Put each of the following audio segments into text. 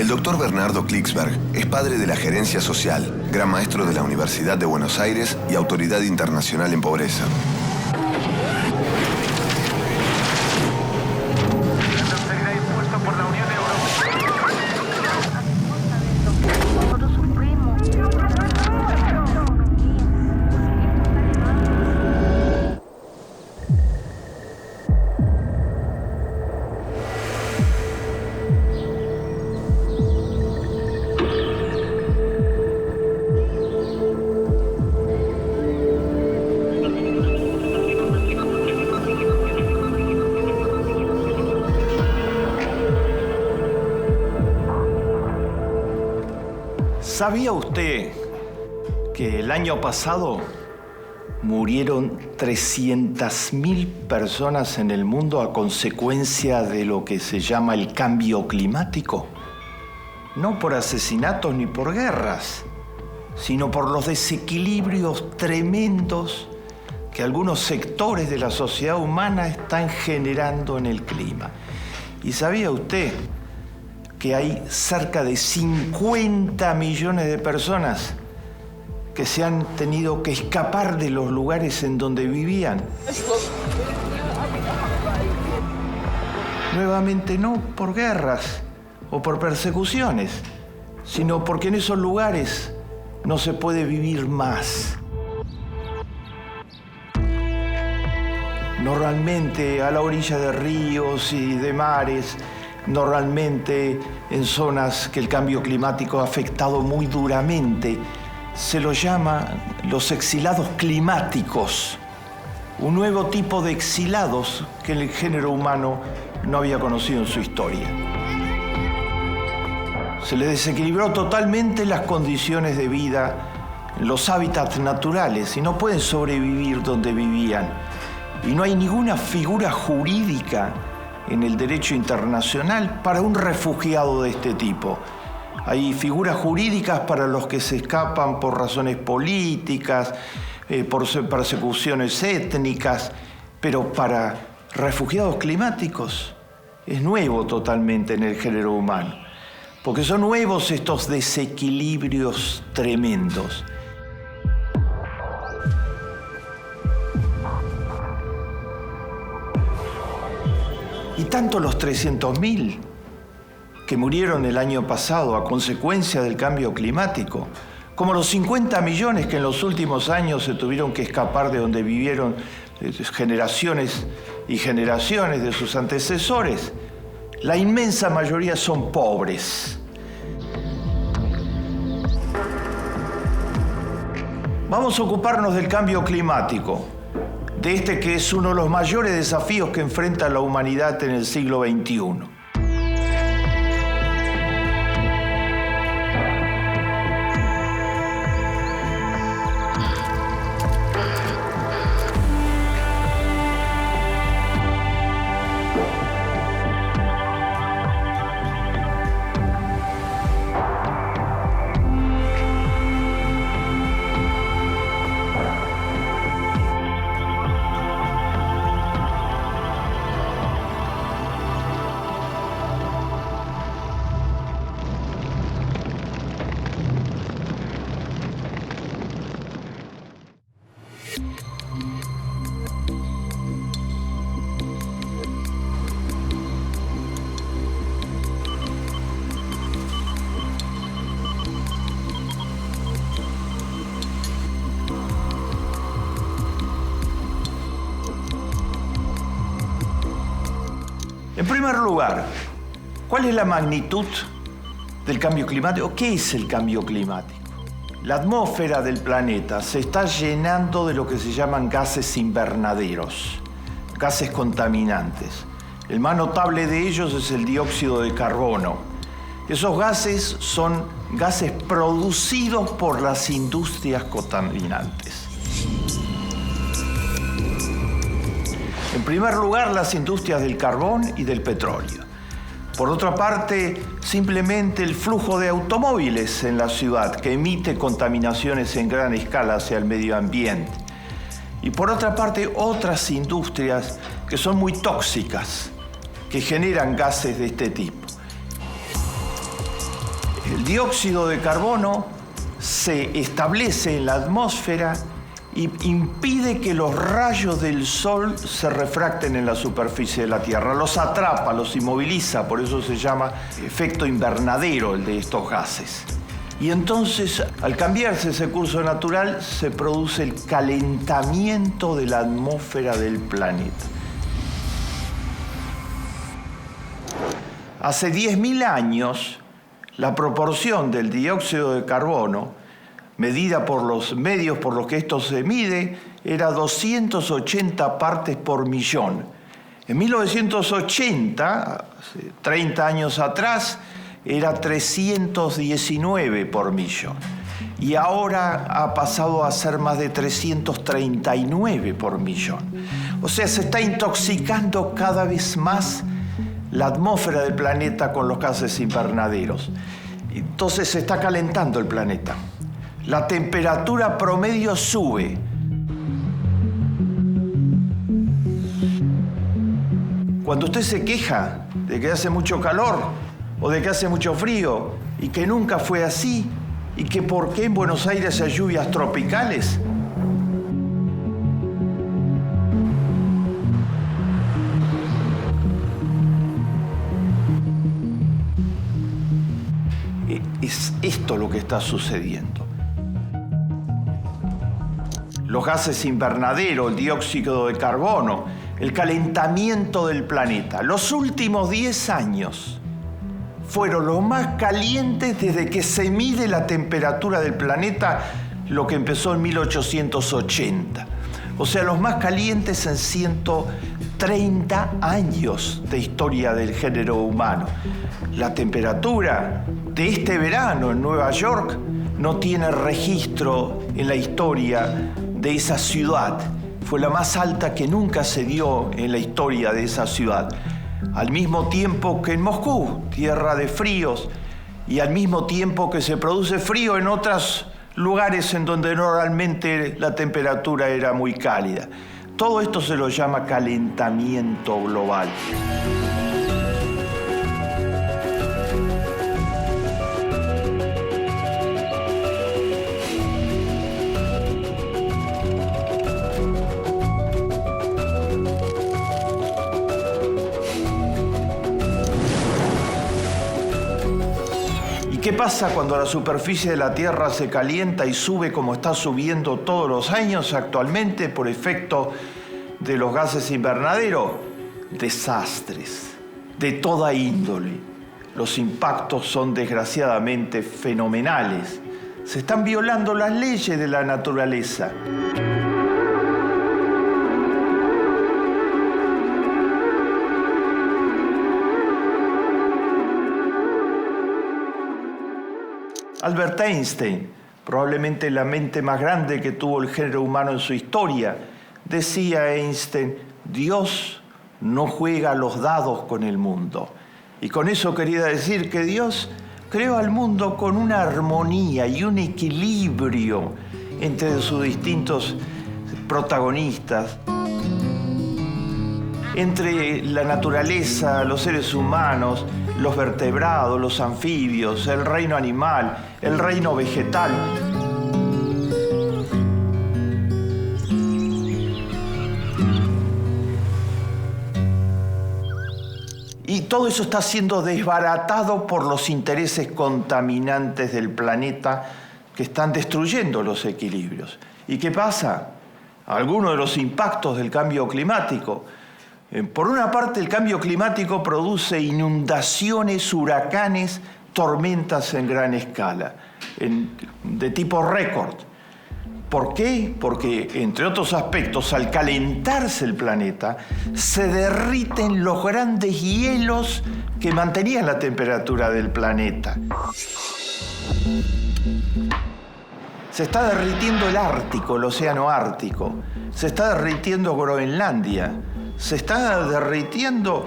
El doctor Bernardo Klicksberg es padre de la gerencia social, gran maestro de la Universidad de Buenos Aires y autoridad internacional en pobreza. ¿Sabía usted que el año pasado murieron 300.000 personas en el mundo a consecuencia de lo que se llama el cambio climático? No por asesinatos ni por guerras, sino por los desequilibrios tremendos que algunos sectores de la sociedad humana están generando en el clima. ¿Y sabía usted que hay cerca de 50 millones de personas que se han tenido que escapar de los lugares en donde vivían? Nuevamente no por guerras o por persecuciones, sino porque en esos lugares no se puede vivir más. Normalmente a la orilla de ríos y de mares, normalmente en zonas que el cambio climático ha afectado muy duramente, se los llama los exilados climáticos, un nuevo tipo de exilados que el género humano no había conocido en su historia. Se le desequilibró totalmente las condiciones de vida, los hábitats naturales, y no pueden sobrevivir donde vivían. Y no hay ninguna figura jurídica en el derecho internacional para un refugiado de este tipo. Hay figuras jurídicas para los que se escapan por razones políticas, por persecuciones étnicas, pero para refugiados climáticos es nuevo totalmente en el género humano, porque son nuevos estos desequilibrios tremendos. Y tanto los 300.000 que murieron el año pasado a consecuencia del cambio climático, como los 50 millones que en los últimos años se tuvieron que escapar de donde vivieron generaciones y generaciones de sus antecesores, la inmensa mayoría son pobres. Vamos a ocuparnos del cambio climático, de este que es uno de los mayores desafíos que enfrenta la humanidad en el siglo XXI. En primer lugar, ¿cuál es la magnitud del cambio climático? ¿Qué es el cambio climático? La atmósfera del planeta se está llenando de lo que se llaman gases invernaderos, gases contaminantes. El más notable de ellos es el dióxido de carbono. Esos gases son gases producidos por las industrias contaminantes. En primer lugar, las industrias del carbón y del petróleo. Por otra parte, simplemente el flujo de automóviles en la ciudad, que emite contaminaciones en gran escala hacia el medio ambiente. Y por otra parte, otras industrias que son muy tóxicas, que generan gases de este tipo. El dióxido de carbono se establece en la atmósfera y impide que los rayos del sol se refracten en la superficie de la Tierra. Los atrapa, los inmoviliza, por eso se llama efecto invernadero el de estos gases. Y entonces, al cambiarse ese curso natural, se produce el calentamiento de la atmósfera del planeta. Hace 10.000 años, la proporción del dióxido de carbono, medida por los medios por los que esto se mide, era 280 partes por millón. En 1980, hace 30 años atrás, era 319 por millón. Y ahora ha pasado a ser más de 339 por millón. O sea, se está intoxicando cada vez más la atmósfera del planeta con los gases invernaderos. Entonces se está calentando el planeta. La temperatura promedio sube. Cuando usted se queja de que hace mucho calor o de que hace mucho frío y que nunca fue así y que por qué en Buenos Aires hay lluvias tropicales, es esto lo que está sucediendo. Los gases invernaderos, el dióxido de carbono, el calentamiento del planeta. Los últimos 10 años fueron los más calientes desde que se mide la temperatura del planeta, lo que empezó en 1880. O sea, los más calientes en 130 años de historia del género humano. La temperatura de este verano en Nueva York no tiene registro en la historia de esa ciudad. Fue la más alta que nunca se dio en la historia de esa ciudad. Al mismo tiempo que en Moscú, tierra de fríos, y al mismo tiempo que se produce frío en otros lugares en donde normalmente la temperatura era muy cálida. Todo esto se lo llama calentamiento global. ¿Qué pasa cuando la superficie de la Tierra se calienta y sube como está subiendo todos los años actualmente por efecto de los gases invernaderos? Desastres de toda índole. Los impactos son desgraciadamente fenomenales. Se están violando las leyes de la naturaleza. Albert Einstein, probablemente la mente más grande que tuvo el género humano en su historia, decía Einstein: Dios no juega los dados con el mundo. Y con eso quería decir que Dios creó al mundo con una armonía y un equilibrio entre sus distintos protagonistas, entre la naturaleza, los seres humanos, los vertebrados, los anfibios, el reino animal, el reino vegetal. Y todo eso está siendo desbaratado por los intereses contaminantes del planeta que están destruyendo los equilibrios. ¿Y qué pasa? Algunos de los impactos del cambio climático. Por una parte, el cambio climático produce inundaciones, huracanes, tormentas en gran escala, de tipo récord. ¿Por qué? Porque, entre otros aspectos, al calentarse el planeta, se derriten los grandes hielos que mantenían la temperatura del planeta. Se está derritiendo el Ártico, el océano Ártico. Se está derritiendo Groenlandia. Se está derritiendo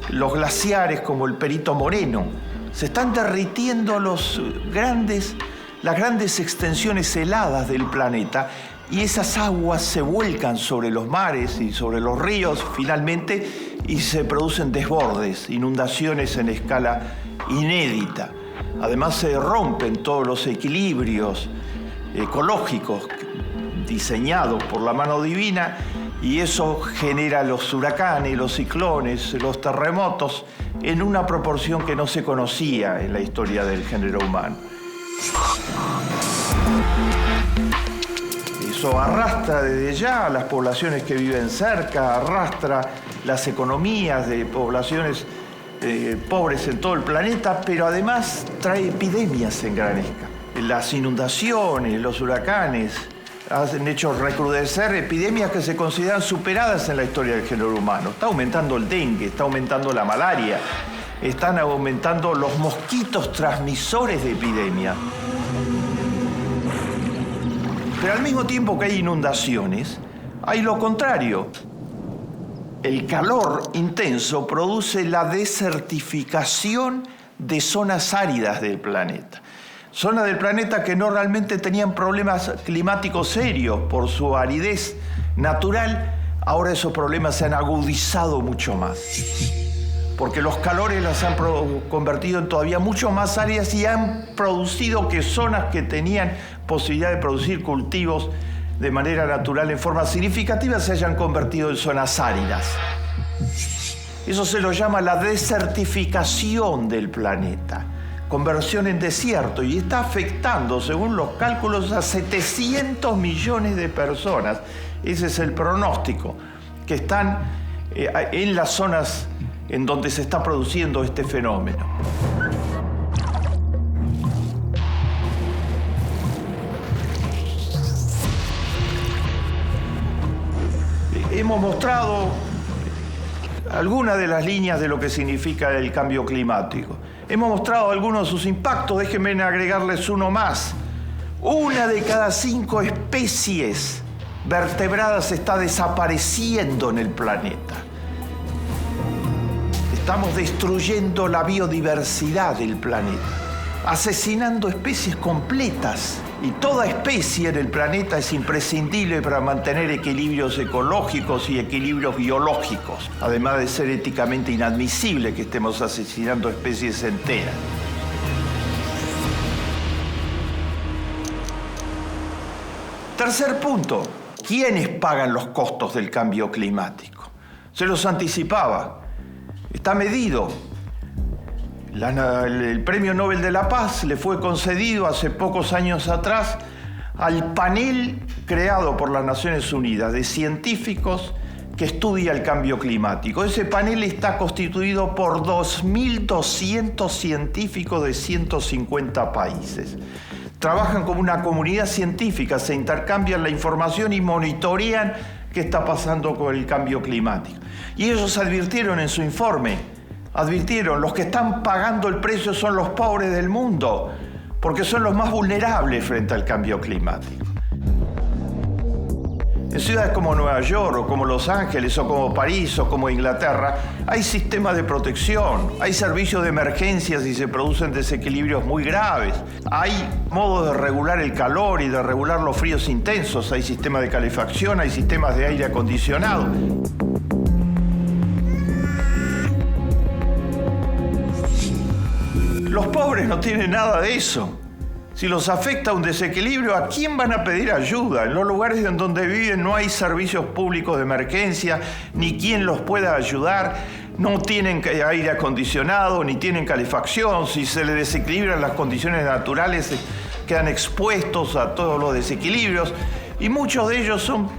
los glaciares como el Perito Moreno. Se están derritiendo las grandes extensiones heladas del planeta, y esas aguas se vuelcan sobre los mares y sobre los ríos finalmente y se producen desbordes, inundaciones en escala inédita. Además se rompen todos los equilibrios ecológicos diseñados por la mano divina y eso genera los huracanes, los ciclones, los terremotos en una proporción que no se conocía en la historia del género humano. Eso arrastra desde ya a las poblaciones que viven cerca, arrastra las economías de poblaciones pobres en todo el planeta, pero además trae epidemias en gran escala. Las inundaciones, los huracanes han hecho recrudecer epidemias que se consideran superadas en la historia del género humano. Está aumentando el dengue, está aumentando la malaria, están aumentando los mosquitos transmisores de epidemia. Pero al mismo tiempo que hay inundaciones, hay lo contrario. El calor intenso produce la desertificación de zonas áridas del planeta. Zonas del planeta que no realmente tenían problemas climáticos serios por su aridez natural, ahora esos problemas se han agudizado mucho más. Porque los calores las han convertido en todavía mucho más áridas y han producido que zonas que tenían posibilidad de producir cultivos de manera natural en forma significativa se hayan convertido en zonas áridas. Eso se lo llama la desertificación del planeta, conversión en desierto, y está afectando, según los cálculos, a 700 millones de personas. Ese es el pronóstico, que están en las zonas en donde se está produciendo este fenómeno. Hemos mostrado algunas de las líneas de lo que significa el cambio climático. Hemos mostrado algunos de sus impactos, déjenme agregarles uno más. 1 de cada 5 especies vertebradas está desapareciendo en el planeta. Estamos destruyendo la biodiversidad del planeta, asesinando especies completas. Y toda especie en el planeta es imprescindible para mantener equilibrios ecológicos y equilibrios biológicos, además de ser éticamente inadmisible que estemos asesinando especies enteras. Tercer punto, ¿quiénes pagan los costos del cambio climático? Se los anticipaba, está medido. El Premio Nobel de la Paz le fue concedido hace pocos años atrás al panel creado por las Naciones Unidas de científicos que estudia el cambio climático. Ese panel está constituido por 2.200 científicos de 150 países. Trabajan como una comunidad científica, se intercambian la información y monitorean qué está pasando con el cambio climático. Y ellos advirtieron en su informe, los que están pagando el precio son los pobres del mundo, porque son los más vulnerables frente al cambio climático. En ciudades como Nueva York, o como Los Ángeles, o como París, o como Inglaterra, hay sistemas de protección, hay servicios de emergencia si se producen desequilibrios muy graves, hay modos de regular el calor y de regular los fríos intensos, hay sistemas de calefacción, hay sistemas de aire acondicionado. Los pobres no tienen nada de eso. Si los afecta un desequilibrio, ¿a quién van a pedir ayuda? En los lugares en donde viven no hay servicios públicos de emergencia, ni quien los pueda ayudar, no tienen aire acondicionado, ni tienen calefacción. Si se les desequilibran las condiciones naturales, quedan expuestos a todos los desequilibrios. Y muchos de ellos son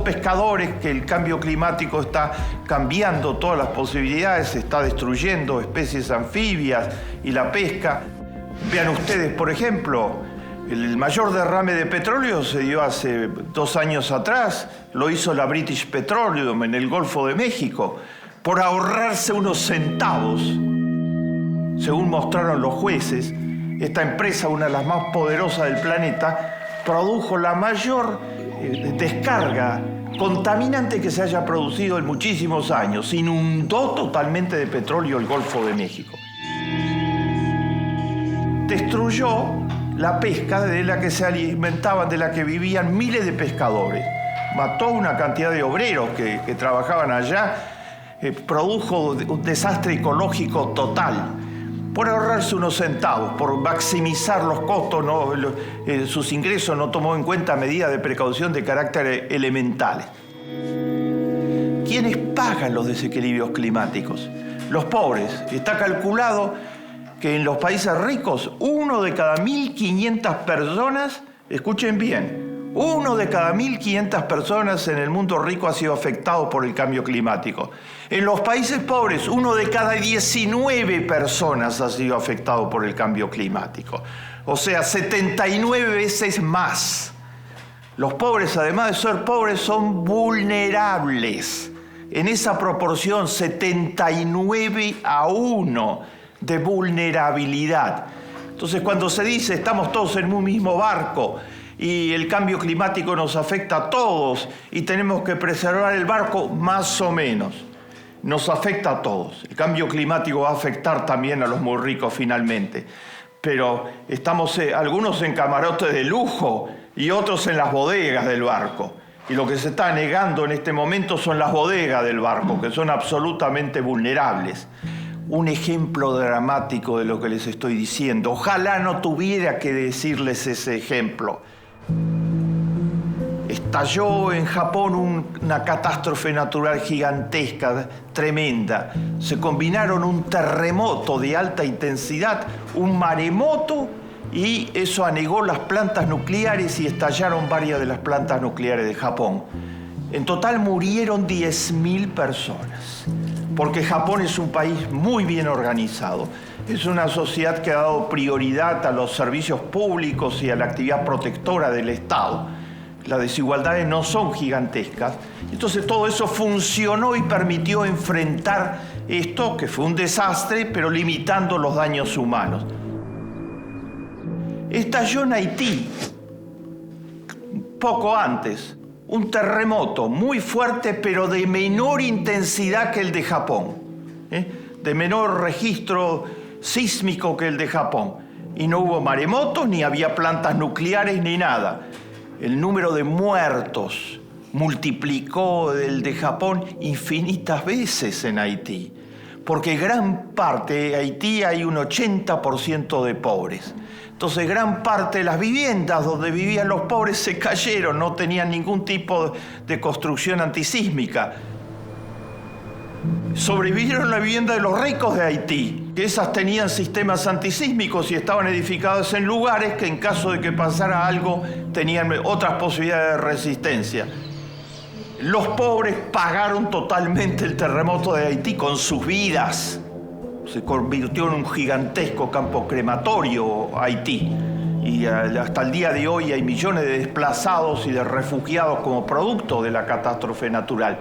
pescadores, que el cambio climático está cambiando todas las posibilidades, está destruyendo especies anfibias y la pesca. Vean ustedes, por ejemplo, el mayor derrame de petróleo se dio hace 2 años atrás, lo hizo la British Petroleum en el Golfo de México, por ahorrarse unos centavos. Según mostraron los jueces, esta empresa, una de las más poderosas del planeta, produjo la mayor descarga contaminante que se haya producido en muchísimos años. Inundó totalmente de petróleo el Golfo de México. Destruyó la pesca de la que se alimentaban, de la que vivían miles de pescadores. Mató una cantidad de obreros que trabajaban allá. Produjo un desastre ecológico total. por ahorrarse unos centavos, por maximizar los costos, sus ingresos, no tomó en cuenta medidas de precaución de carácter elementales. ¿Quiénes pagan los desequilibrios climáticos? Los pobres. Está calculado que en los países ricos, 1 de cada 1.500 personas, escuchen bien, 1 de cada 1.500 personas en el mundo rico ha sido afectado por el cambio climático. En los países pobres, 1 de cada 19 personas ha sido afectado por el cambio climático. O sea, 79 veces más. Los pobres, además de ser pobres, son vulnerables. En esa proporción, 79-1 de vulnerabilidad. Entonces, cuando se dice estamos todos en un mismo barco y el cambio climático nos afecta a todos y tenemos que preservar el barco, más o menos. Nos afecta a todos. El cambio climático va a afectar también a los muy ricos finalmente. Pero estamos algunos en camarotes de lujo y otros en las bodegas del barco. Y lo que se está negando en este momento son las bodegas del barco, que son absolutamente vulnerables. Un ejemplo dramático de lo que les estoy diciendo. Ojalá no tuviera que decirles ese ejemplo. Estalló en Japón una catástrofe natural gigantesca, tremenda. Se combinaron un terremoto de alta intensidad, un maremoto, y eso anegó las plantas nucleares y estallaron varias de las plantas nucleares de Japón. En total murieron 10.000 personas, porque Japón es un país muy bien organizado. Es una sociedad que ha dado prioridad a los servicios públicos y a la actividad protectora del Estado. Las desigualdades no son gigantescas. Entonces todo eso funcionó y permitió enfrentar esto, que fue un desastre, pero limitando los daños humanos. Estalló en Haití, poco antes, un terremoto muy fuerte, pero de menor intensidad que el de Japón, de menor registro sísmico que el de Japón. Y no hubo maremotos, ni había plantas nucleares, ni nada. El número de muertos multiplicó el de Japón infinitas veces en Haití, porque gran parte de Haití hay un 80% de pobres. Entonces gran parte de las viviendas donde vivían los pobres se cayeron, no tenían ningún tipo de construcción antisísmica. Sobrevivieron la vivienda de los ricos de Haití, que esas tenían sistemas antisísmicos y estaban edificadas en lugares que en caso de que pasara algo tenían otras posibilidades de resistencia. Los pobres pagaron totalmente el terremoto de Haití con sus vidas. Se convirtió en un gigantesco campo crematorio Haití. Y hasta el día de hoy hay millones de desplazados y de refugiados como producto de la catástrofe natural.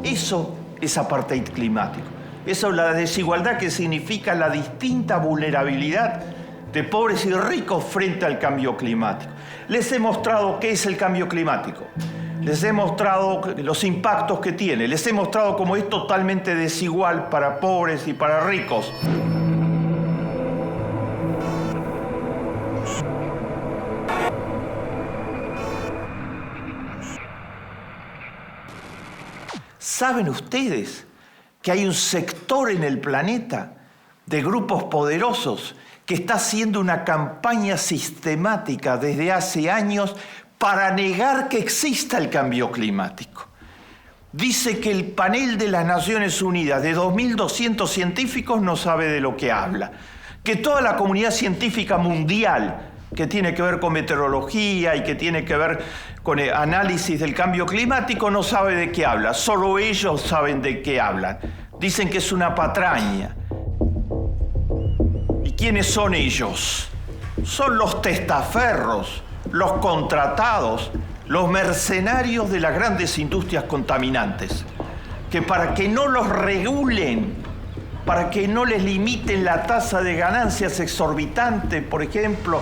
Eso es apartheid climático. Eso es la desigualdad que significa la distinta vulnerabilidad de pobres y ricos frente al cambio climático. Les he mostrado qué es el cambio climático. Les he mostrado los impactos que tiene. Les he mostrado cómo es totalmente desigual para pobres y para ricos. ¿Saben ustedes que hay un sector en el planeta de grupos poderosos que está haciendo una campaña sistemática desde hace años para negar que exista el cambio climático? Dice que el panel de las Naciones Unidas de 2.200 científicos no sabe de lo que habla, que toda la comunidad científica mundial que tiene que ver con meteorología y que tiene que ver con el análisis del cambio climático no sabe de qué habla, solo ellos saben de qué hablan. Dicen que es una patraña. ¿Y quiénes son ellos? Son los testaferros, los contratados, los mercenarios de las grandes industrias contaminantes, que para que no los regulen, para que no les limiten la tasa de ganancias exorbitante, por ejemplo,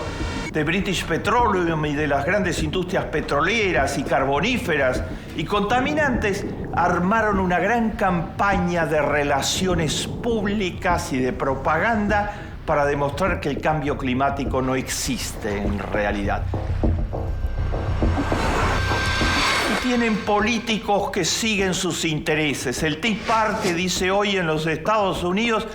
de British Petroleum y de las grandes industrias petroleras y carboníferas y contaminantes, armaron una gran campaña de relaciones públicas y de propaganda para demostrar que el cambio climático no existe en realidad. Y tienen políticos que siguen sus intereses. El Tea Party dice hoy en los Estados Unidos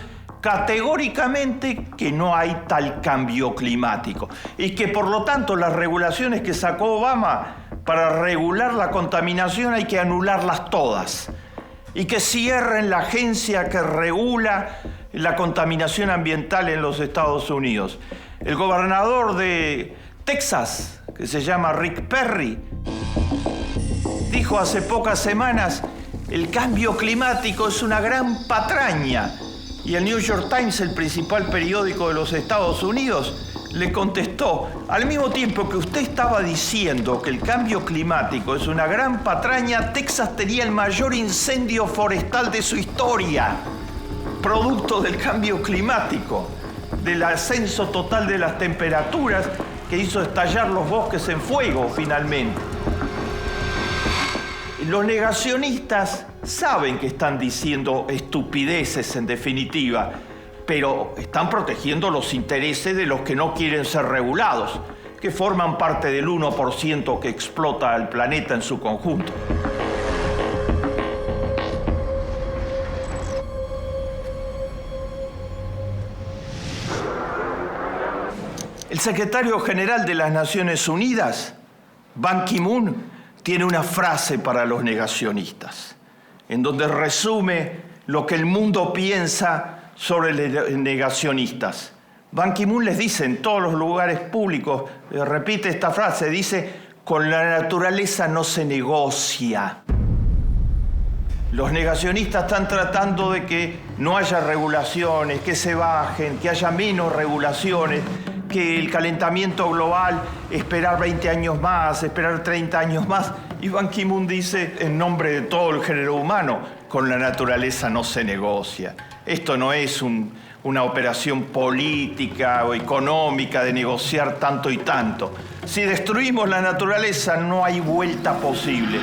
categóricamente que no hay tal cambio climático y que por lo tanto las regulaciones que sacó Obama para regular la contaminación hay que anularlas todas y que cierren la agencia que regula la contaminación ambiental en los Estados Unidos. El gobernador de Texas, que se llama Rick Perry, dijo hace pocas semanas: el cambio climático es una gran patraña. Y el New York Times, el principal periódico de los Estados Unidos, le contestó: al mismo tiempo que usted estaba diciendo que el cambio climático es una gran patraña, Texas tenía el mayor incendio forestal de su historia, producto del cambio climático, del ascenso total de las temperaturas que hizo estallar los bosques en fuego finalmente. Los negacionistas saben que están diciendo estupideces en definitiva, pero están protegiendo los intereses de los que no quieren ser regulados, que forman parte del 1% que explota al planeta en su conjunto. El secretario general de las Naciones Unidas, Ban Ki-moon, tiene una frase para los negacionistas, en donde resume lo que el mundo piensa sobre los negacionistas. Ban Ki-moon les dice en todos los lugares públicos, repite esta frase, dice: con la naturaleza no se negocia. Los negacionistas están tratando de que no haya regulaciones, que se bajen, que haya menos regulaciones, que el calentamiento global, esperar 20 años más, esperar 30 años más. Y Ban Ki-moon dice, en nombre de todo el género humano, con la naturaleza no se negocia. Esto no es una operación política o económica de negociar tanto y tanto. Si destruimos la naturaleza, no hay vuelta posible.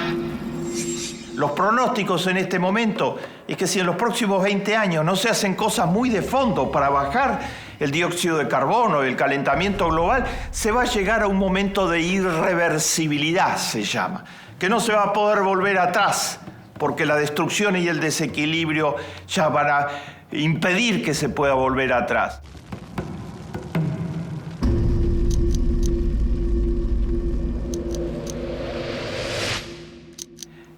Los pronósticos en este momento es que si en los próximos 20 años no se hacen cosas muy de fondo para bajar el dióxido de carbono, el calentamiento global, se va a llegar a un momento de irreversibilidad, se llama, que no se va a poder volver atrás, porque la destrucción y el desequilibrio ya van a impedir que se pueda volver atrás.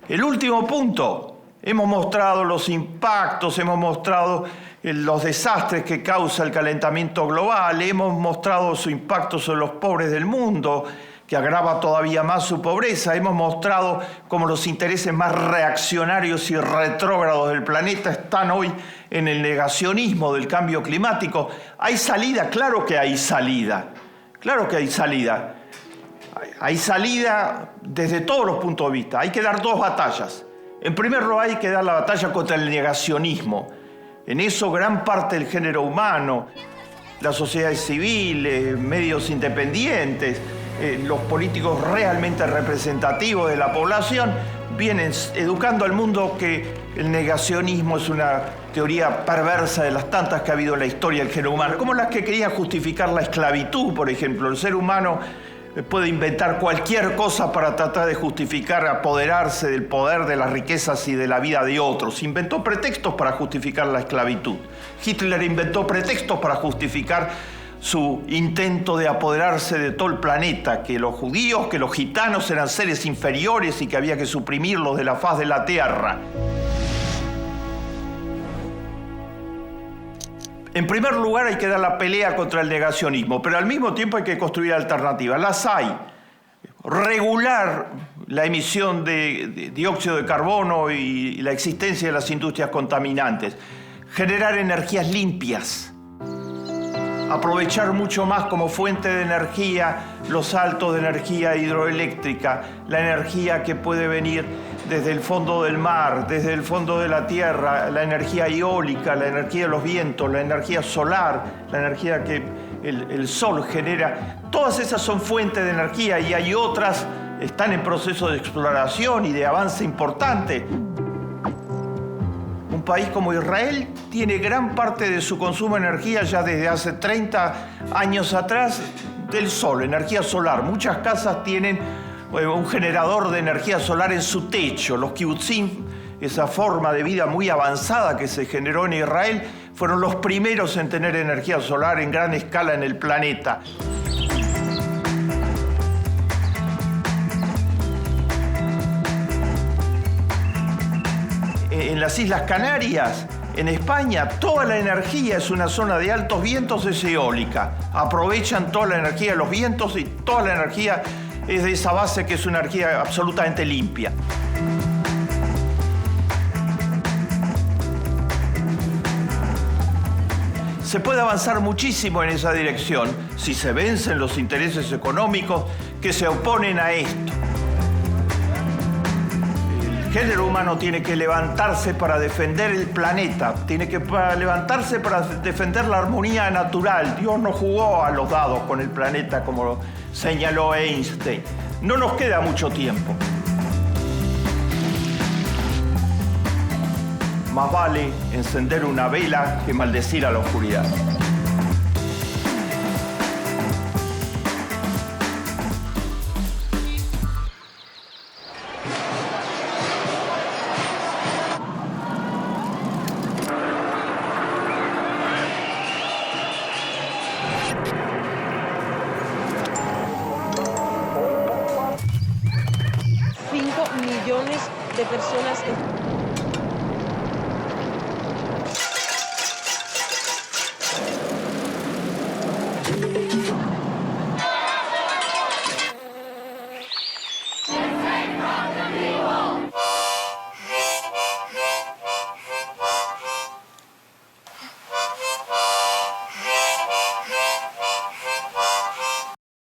El último punto, hemos mostrado los impactos, hemos mostrado los desastres que causa el calentamiento global, hemos mostrado su impacto sobre los pobres del mundo, que agrava todavía más su pobreza, hemos mostrado cómo los intereses más reaccionarios y retrógrados del planeta están hoy en el negacionismo del cambio climático. ¿Hay salida? Claro que hay salida, claro que hay salida. Hay salida desde todos los puntos de vista. Hay que dar dos batallas. En primer lugar, hay que dar la batalla contra el negacionismo. En eso gran parte del género humano, las sociedades civiles, medios independientes, los políticos realmente representativos de la población, vienen educando al mundo que el negacionismo es una teoría perversa de las tantas que ha habido en la historia del género humano, como las que querían justificar la esclavitud, por ejemplo. El ser humano puede inventar cualquier cosa para tratar de justificar, apoderarse del poder, de las riquezas y de la vida de otros. Inventó pretextos para justificar la esclavitud. Hitler inventó pretextos para justificar su intento de apoderarse de todo el planeta, que los judíos, que los gitanos eran seres inferiores y que había que suprimirlos de la faz de la tierra. En primer lugar, hay que dar la pelea contra el negacionismo, pero al mismo tiempo hay que construir alternativas. Las hay. Regular la emisión de dióxido de carbono y la existencia de las industrias contaminantes. Generar energías limpias. Aprovechar mucho más como fuente de energía los saltos de energía hidroeléctrica, la energía que puede venir desde el fondo del mar, desde el fondo de la tierra, la energía eólica, la energía de los vientos, la energía solar, la energía que el sol genera. Todas esas son fuentes de energía y hay otras, están en proceso de exploración y de avance importante. Un país como Israel tiene gran parte de su consumo de energía ya desde hace 30 años atrás del sol, energía solar. Muchas casas tienen un generador de energía solar en su techo. Los kibutzim, esa forma de vida muy avanzada que se generó en Israel, fueron los primeros en tener energía solar en gran escala en el planeta. En las Islas Canarias, en España, toda la energía es una zona de altos vientos, es eólica. Aprovechan toda la energía de los vientos y toda la energía es de esa base que es una energía absolutamente limpia. Se puede avanzar muchísimo en esa dirección si se vencen los intereses económicos que se oponen a esto. El género humano tiene que levantarse para defender el planeta, tiene que levantarse para defender la armonía natural. Dios no jugó a los dados con el planeta como señaló Einstein. No nos queda mucho tiempo. Más vale encender una vela que maldecir a la oscuridad. Millones de personas